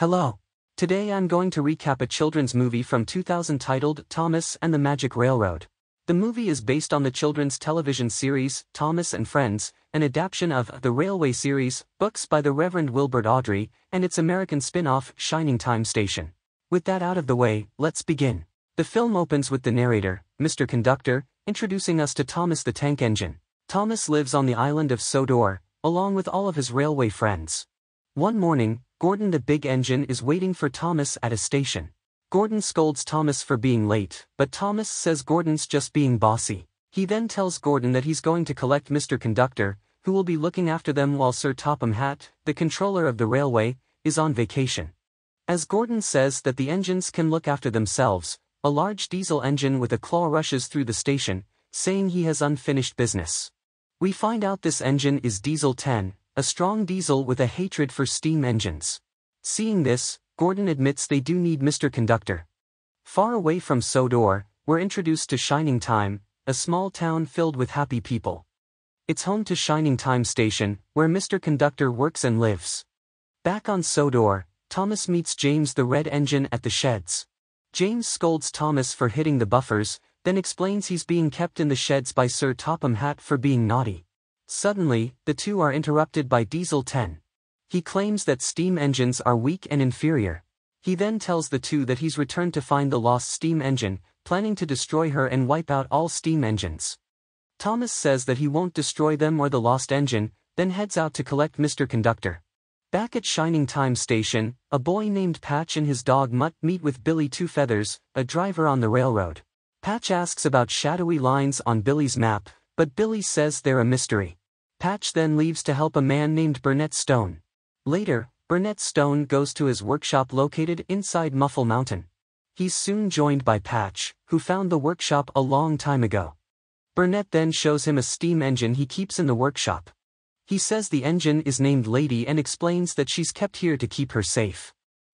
Hello. Today I'm going to recap a children's movie from 2000 titled Thomas and the Magic Railroad. The movie is based on the children's television series Thomas and Friends, an adaptation of the Railway series, books by the Reverend Wilbert Awdry, and its American spin-off Shining Time Station. With that out of the way, let's begin. The film opens with the narrator, Mr. Conductor, introducing us to Thomas the Tank Engine. Thomas lives on the island of Sodor, along with all of his railway friends. One morning, Gordon the Big Engine is waiting for Thomas at a station. Gordon scolds Thomas for being late, but Thomas says Gordon's just being bossy. He then tells Gordon that he's going to collect Mr. Conductor, who will be looking after them while Sir Topham Hatt, the controller of the railway, is on vacation. As Gordon says that the engines can look after themselves, a large diesel engine with a claw rushes through the station, saying he has unfinished business. We find out this engine is Diesel 10, a strong diesel with a hatred for steam engines. Seeing this, Gordon admits they do need Mr. Conductor. Far away from Sodor, we're introduced to Shining Time, a small town filled with happy people. It's home to Shining Time Station, where Mr. Conductor works and lives. Back on Sodor, Thomas meets James the Red Engine at the sheds. James scolds Thomas for hitting the buffers, then explains he's being kept in the sheds by Sir Topham Hatt for being naughty. Suddenly, the two are interrupted by Diesel 10. He claims that steam engines are weak and inferior. He then tells the two that he's returned to find the lost steam engine, planning to destroy her and wipe out all steam engines. Thomas says that he won't destroy them or the lost engine, then heads out to collect Mr. Conductor. Back at Shining Time Station, a boy named Patch and his dog Mutt meet with Billy Two Feathers, a driver on the railroad. Patch asks about shadowy lines on Billy's map, but Billy says they're a mystery. Patch then leaves to help a man named Burnett Stone. Later, Burnett Stone goes to his workshop located inside Muffle Mountain. He's soon joined by Patch, who found the workshop a long time ago. Burnett then shows him a steam engine he keeps in the workshop. He says the engine is named Lady and explains that she's kept here to keep her safe.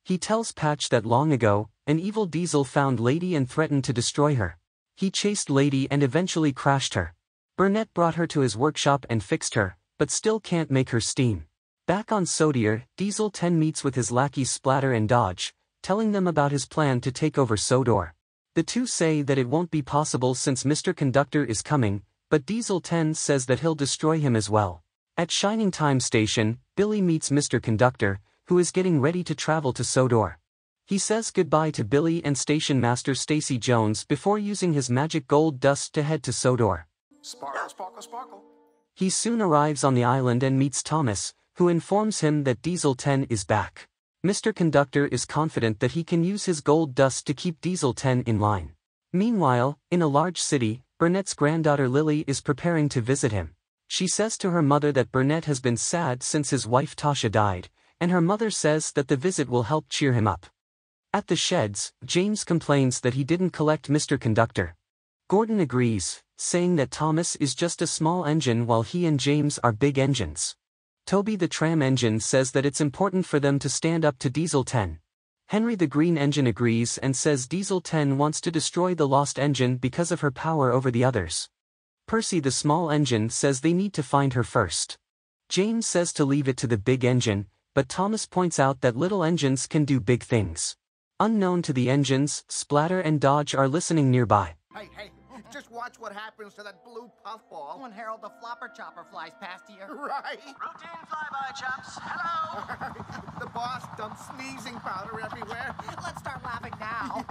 He tells Patch that long ago, an evil diesel found Lady and threatened to destroy her. He chased Lady and eventually crashed her. Burnett brought her to his workshop and fixed her, but still can't make her steam. Back on Sodor, Diesel 10 meets with his lackeys Splatter and Dodge, telling them about his plan to take over Sodor. The two say that it won't be possible since Mr. Conductor is coming, but Diesel 10 says that he'll destroy him as well. At Shining Time Station, Billy meets Mr. Conductor, who is getting ready to travel to Sodor. He says goodbye to Billy and Station Master Stacy Jones before using his magic gold dust to head to Sodor. Sparkle, sparkle, sparkle. He soon arrives on the island and meets Thomas, who informs him that Diesel 10 is back. Mr. Conductor is confident that he can use his gold dust to keep Diesel 10 in line. Meanwhile, in a large city, Burnett's granddaughter Lily is preparing to visit him. She says to her mother that Burnett has been sad since his wife Tasha died, and her mother says that the visit will help cheer him up. At the sheds, James complains that he didn't collect Mr. Conductor. Gordon agrees, saying that Thomas is just a small engine while he and James are big engines. Toby the Tram Engine says that it's important for them to stand up to Diesel 10. Henry the Green Engine agrees and says Diesel 10 wants to destroy the lost engine because of her power over the others. Percy the Small Engine says they need to find her first. James says to leave it to the big engine, but Thomas points out that little engines can do big things. Unknown to the engines, Splatter and Dodge are listening nearby. Hey, just watch what happens to that blue puffball. When Harold the Flopper Chopper flies past here. Right. Routine flyby, chaps. Hello. The boss dumps sneezing powder everywhere. Let's start laughing now.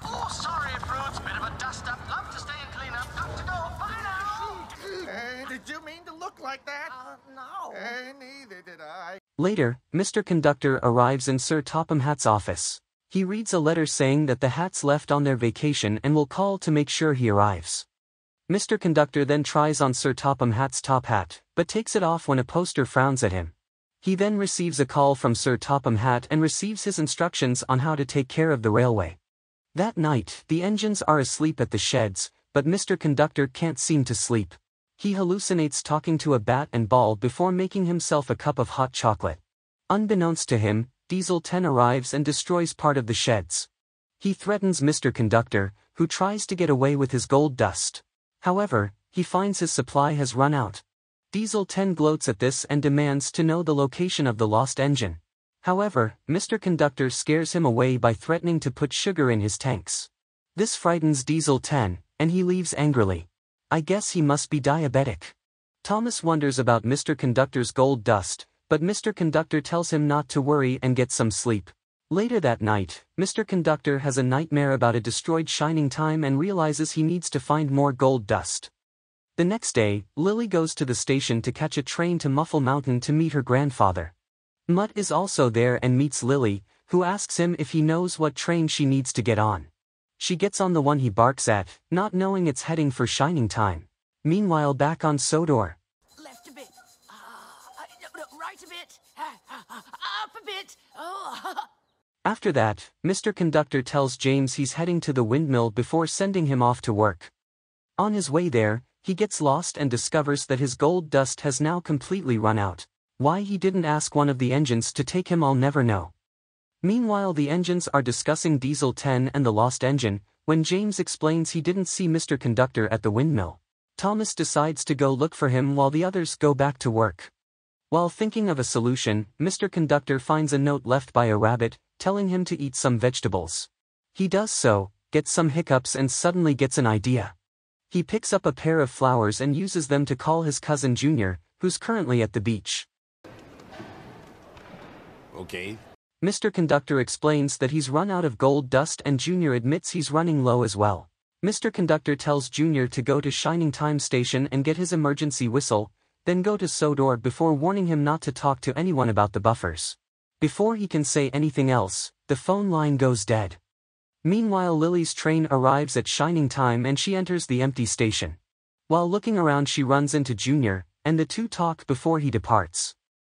Oh, sorry, Fruits. Bit of a dust-up. Love to stay and clean up. Got to go. Bye now. Did you mean to look like that? No. Neither did I. Later, Mr. Conductor arrives in Sir Topham Hatt's office. He reads a letter saying that the Hatts left on their vacation and will call to make sure he arrives. Mr. Conductor then tries on Sir Topham Hatt's top hat, but takes it off when a poster frowns at him. He then receives a call from Sir Topham Hatt and receives his instructions on how to take care of the railway. That night, the engines are asleep at the sheds, but Mr. Conductor can't seem to sleep. He hallucinates talking to a bat and ball before making himself a cup of hot chocolate. Unbeknownst to him, Diesel 10 arrives and destroys part of the sheds. He threatens Mr. Conductor, who tries to get away with his gold dust. However, he finds his supply has run out. Diesel 10 gloats at this and demands to know the location of the lost engine. However, Mr. Conductor scares him away by threatening to put sugar in his tanks. This frightens Diesel 10, and he leaves angrily. I guess he must be diabetic. Thomas wonders about Mr. Conductor's gold dust, but Mr. Conductor tells him not to worry and get some sleep. Later that night, Mr. Conductor has a nightmare about a destroyed Shining Time and realizes he needs to find more gold dust. The next day, Lily goes to the station to catch a train to Muffle Mountain to meet her grandfather. Mutt is also there and meets Lily, who asks him if he knows what train she needs to get on. She gets on the one he barks at, not knowing it's heading for Shining Time. Meanwhile, back on Sodor. Left a bit. Right a bit. Up a bit. Oh. After that, Mr. Conductor tells James he's heading to the windmill before sending him off to work. On his way there, he gets lost and discovers that his gold dust has now completely run out. Why he didn't ask one of the engines to take him, I'll never know. Meanwhile, the engines are discussing Diesel 10 and the lost engine, when James explains he didn't see Mr. Conductor at the windmill. Thomas decides to go look for him while the others go back to work. While thinking of a solution, Mr. Conductor finds a note left by a rabbit, telling him to eat some vegetables. He does so, gets some hiccups and suddenly gets an idea. He picks up a pair of flowers and uses them to call his cousin Junior, who's currently at the beach. Okay. Mr. Conductor explains that he's run out of gold dust and Junior admits he's running low as well. Mr. Conductor tells Junior to go to Shining Time Station and get his emergency whistle, then go to Sodor before warning him not to talk to anyone about the buffers. Before he can say anything else, the phone line goes dead. Meanwhile, Lily's train arrives at Shining Time and she enters the empty station. While looking around, she runs into Junior, and the two talk before he departs.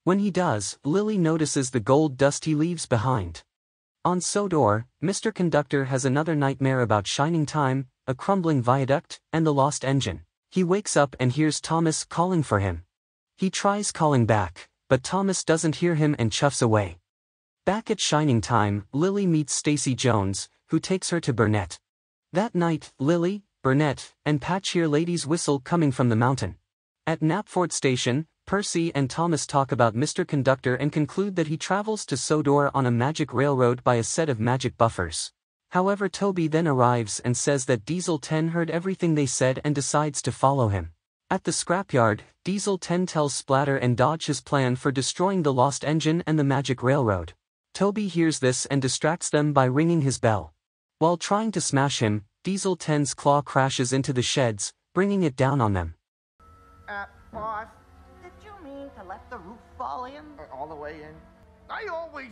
When he does, Lily notices the gold dust he leaves behind. On Sodor, Mr. Conductor has another nightmare about Shining Time, a crumbling viaduct, and the lost engine. He wakes up and hears Thomas calling for him. He tries calling back, but Thomas doesn't hear him and chuffs away. Back at Shining Time, Lily meets Stacy Jones, who takes her to Burnett. That night, Lily, Burnett, and Patch hear Lady's whistle coming from the mountain. At Knapford Station, Percy and Thomas talk about Mr. Conductor and conclude that he travels to Sodor on a magic railroad by a set of magic buffers. However, Toby then arrives and says that Diesel 10 heard everything they said and decides to follow him. At the scrapyard, Diesel 10 tells Splatter and Dodge his plan for destroying the lost engine and the magic railroad. Toby hears this and distracts them by ringing his bell. While trying to smash him, Diesel 10's claw crashes into the sheds, bringing it down on them. Boss, Did you mean to let the roof fall in? all the way in. I always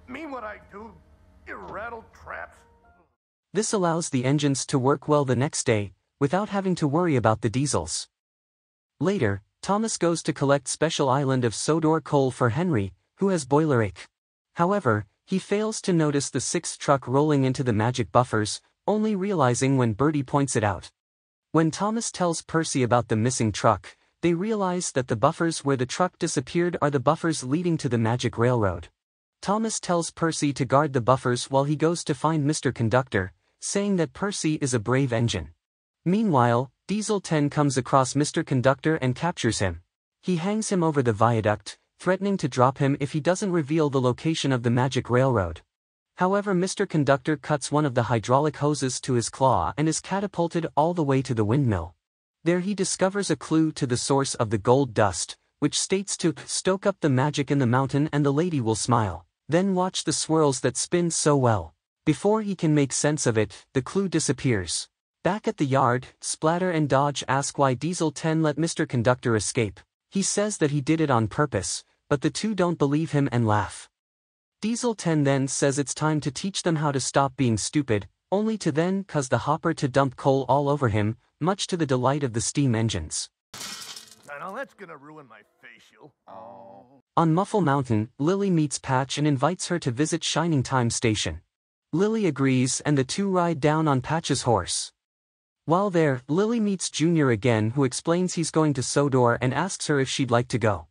mean what I do, you rattle traps. This allows the engines to work well the next day, without having to worry about the diesels. Later, Thomas goes to collect Special Island of Sodor coal for Henry, who has boiler ache. However, he fails to notice the sixth truck rolling into the magic buffers, only realizing when Bertie points it out. When Thomas tells Percy about the missing truck, they realize that the buffers where the truck disappeared are the buffers leading to the magic railroad. Thomas tells Percy to guard the buffers while he goes to find Mr. Conductor, saying that Percy is a brave engine. Meanwhile, Diesel 10 comes across Mr. Conductor and captures him. He hangs him over the viaduct, threatening to drop him if he doesn't reveal the location of the magic railroad. However, Mr. Conductor cuts one of the hydraulic hoses to his claw and is catapulted all the way to the windmill. There he discovers a clue to the source of the gold dust, which states to stoke up the magic in the mountain and the lady will smile. Then watch the swirls that spin so well. Before he can make sense of it, the clue disappears. Back at the yard, Splatter and Dodge ask why Diesel 10 let Mr. Conductor escape. He says that he did it on purpose, but the two don't believe him and laugh. Diesel 10 then says it's time to teach them how to stop being stupid, only to then cause the hopper to dump coal all over him, much to the delight of the steam engines. Now that's gonna ruin my facial. On Muffle Mountain, Lily meets Patch and invites her to visit Shining Time Station. Lily agrees and the two ride down on Patch's horse. While there, Lily meets Junior again, who explains he's going to Sodor and asks her if she'd like to go.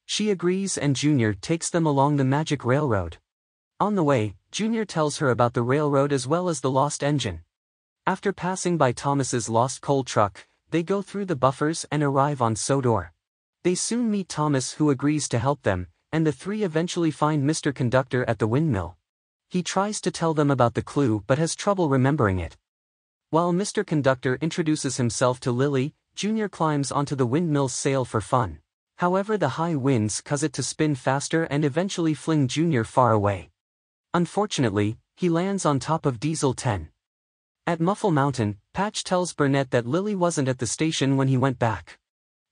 She agrees and Junior takes them along the magic railroad. On the way, Junior tells her about the railroad as well as the lost engine. After passing by Thomas's lost coal truck, they go through the buffers and arrive on Sodor. They soon meet Thomas, who agrees to help them, and the three eventually find Mr. Conductor at the windmill. He tries to tell them about the clue but has trouble remembering it. While Mr. Conductor introduces himself to Lily, Junior climbs onto the windmill's sail for fun. However, the high winds cause it to spin faster and eventually fling Junior far away. Unfortunately, he lands on top of Diesel 10. At Muffle Mountain, Patch tells Burnett that Lily wasn't at the station when he went back.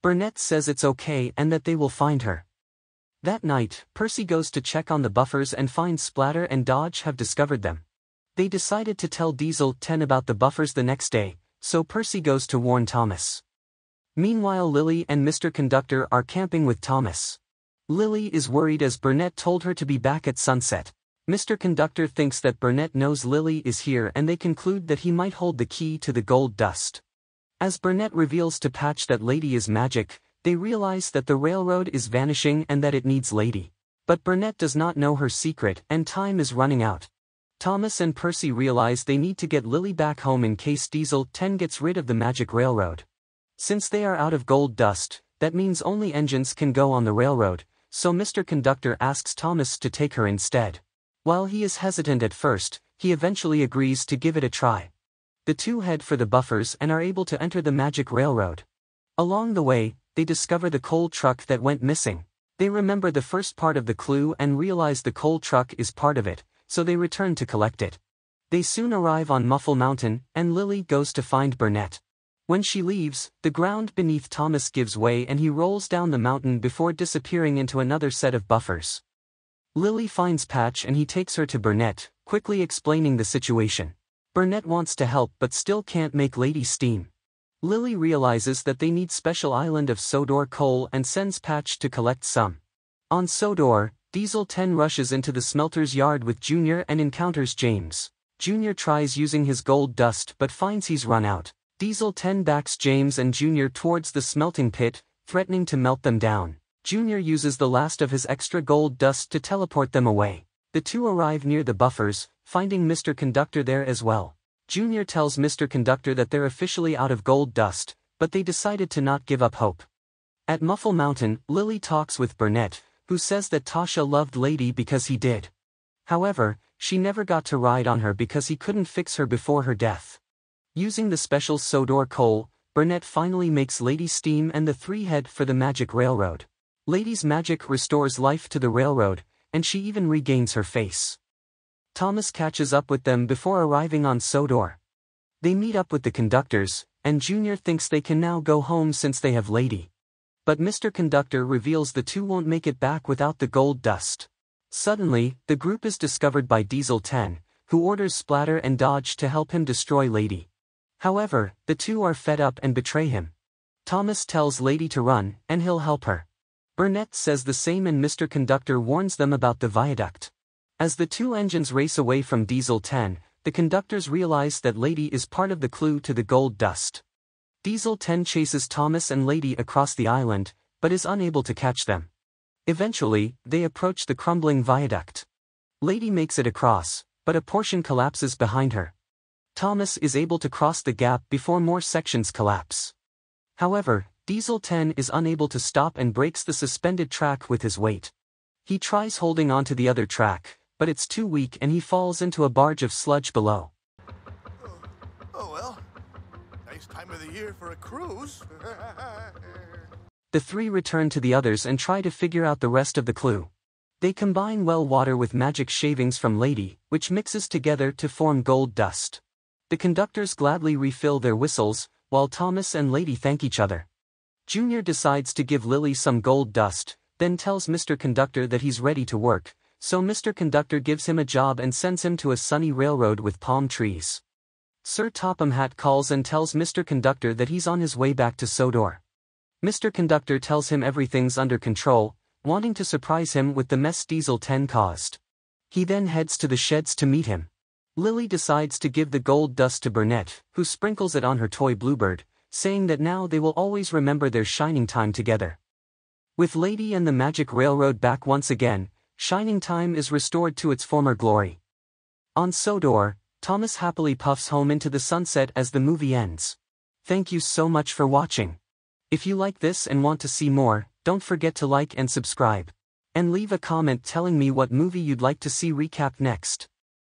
Burnett says it's okay and that they will find her. That night, Percy goes to check on the buffers and finds Splatter and Dodge have discovered them. They decided to tell Diesel 10 about the buffers the next day, so Percy goes to warn Thomas. Meanwhile, Lily and Mr. Conductor are camping with Thomas. Lily is worried as Burnett told her to be back at sunset. Mr. Conductor thinks that Burnett knows Lily is here and they conclude that he might hold the key to the gold dust. As Burnett reveals to Patch that Lady is magic, they realize that the railroad is vanishing and that it needs Lady. But Burnett does not know her secret and time is running out. Thomas and Percy realize they need to get Lily back home in case Diesel 10 gets rid of the magic railroad. Since they are out of gold dust, that means only engines can go on the railroad, so Mr. Conductor asks Thomas to take her instead. While he is hesitant at first, he eventually agrees to give it a try. The two head for the buffers and are able to enter the magic railroad. Along the way, they discover the coal truck that went missing. They remember the first part of the clue and realize the coal truck is part of it, so they return to collect it. They soon arrive on Muffle Mountain, and Lily goes to find Burnett. When she leaves, the ground beneath Thomas gives way and he rolls down the mountain before disappearing into another set of buffers. Lily finds Patch and he takes her to Burnett, quickly explaining the situation. Burnett wants to help but still can't make Lady steam. Lily realizes that they need special island of Sodor coal and sends Patch to collect some. On Sodor, Diesel 10 rushes into the smelter's yard with Junior and encounters James. Junior tries using his gold dust but finds he's run out. Diesel 10 backs James and Junior towards the smelting pit, threatening to melt them down. Junior uses the last of his extra gold dust to teleport them away. The two arrive near the buffers, finding Mr. Conductor there as well. Junior tells Mr. Conductor that they're officially out of gold dust, but they decided to not give up hope. At Muffle Mountain, Lily talks with Burnett, who says that Tasha loved Lady because he did. However, she never got to ride on her because he couldn't fix her before her death. Using the special Sodor coal, Burnett finally makes Lady steam and the three head for the magic railroad. Lady's magic restores life to the railroad, and she even regains her face. Thomas catches up with them before arriving on Sodor. They meet up with the conductors, and Junior thinks they can now go home since they have Lady. But Mr. Conductor reveals the two won't make it back without the gold dust. Suddenly, the group is discovered by Diesel 10, who orders Splatter and Dodge to help him destroy Lady. However, the two are fed up and betray him. Thomas tells Lady to run, and he'll help her. Burnett says the same and Mr. Conductor warns them about the viaduct. As the two engines race away from Diesel 10, the conductors realize that Lady is part of the clue to the gold dust. Diesel 10 chases Thomas and Lady across the island, but is unable to catch them. Eventually, they approach the crumbling viaduct. Lady makes it across, but a portion collapses behind her. Thomas is able to cross the gap before more sections collapse. However, Diesel 10 is unable to stop and breaks the suspended track with his weight. He tries holding onto the other track, but it's too weak and he falls into a barge of sludge below. Oh well, nice time of the year for a cruise. The three return to the others and try to figure out the rest of the clue. They combine well water with magic shavings from Lady, which mixes together to form gold dust. The conductors gladly refill their whistles, while Thomas and Lady thank each other. Junior decides to give Lily some gold dust, then tells Mr. Conductor that he's ready to work, so Mr. Conductor gives him a job and sends him to a sunny railroad with palm trees. Sir Topham Hatt calls and tells Mr. Conductor that he's on his way back to Sodor. Mr. Conductor tells him everything's under control, wanting to surprise him with the mess Diesel 10 caused. He then heads to the sheds to meet him. Lily decides to give the gold dust to Burnett, who sprinkles it on her toy Bluebird, saying that now they will always remember their shining time together. With Lady and the magic railroad back once again, shining time is restored to its former glory. On Sodor, Thomas happily puffs home into the sunset as the movie ends. Thank you so much for watching. If you like this and want to see more, don't forget to like and subscribe. And leave a comment telling me what movie you'd like to see recapped next.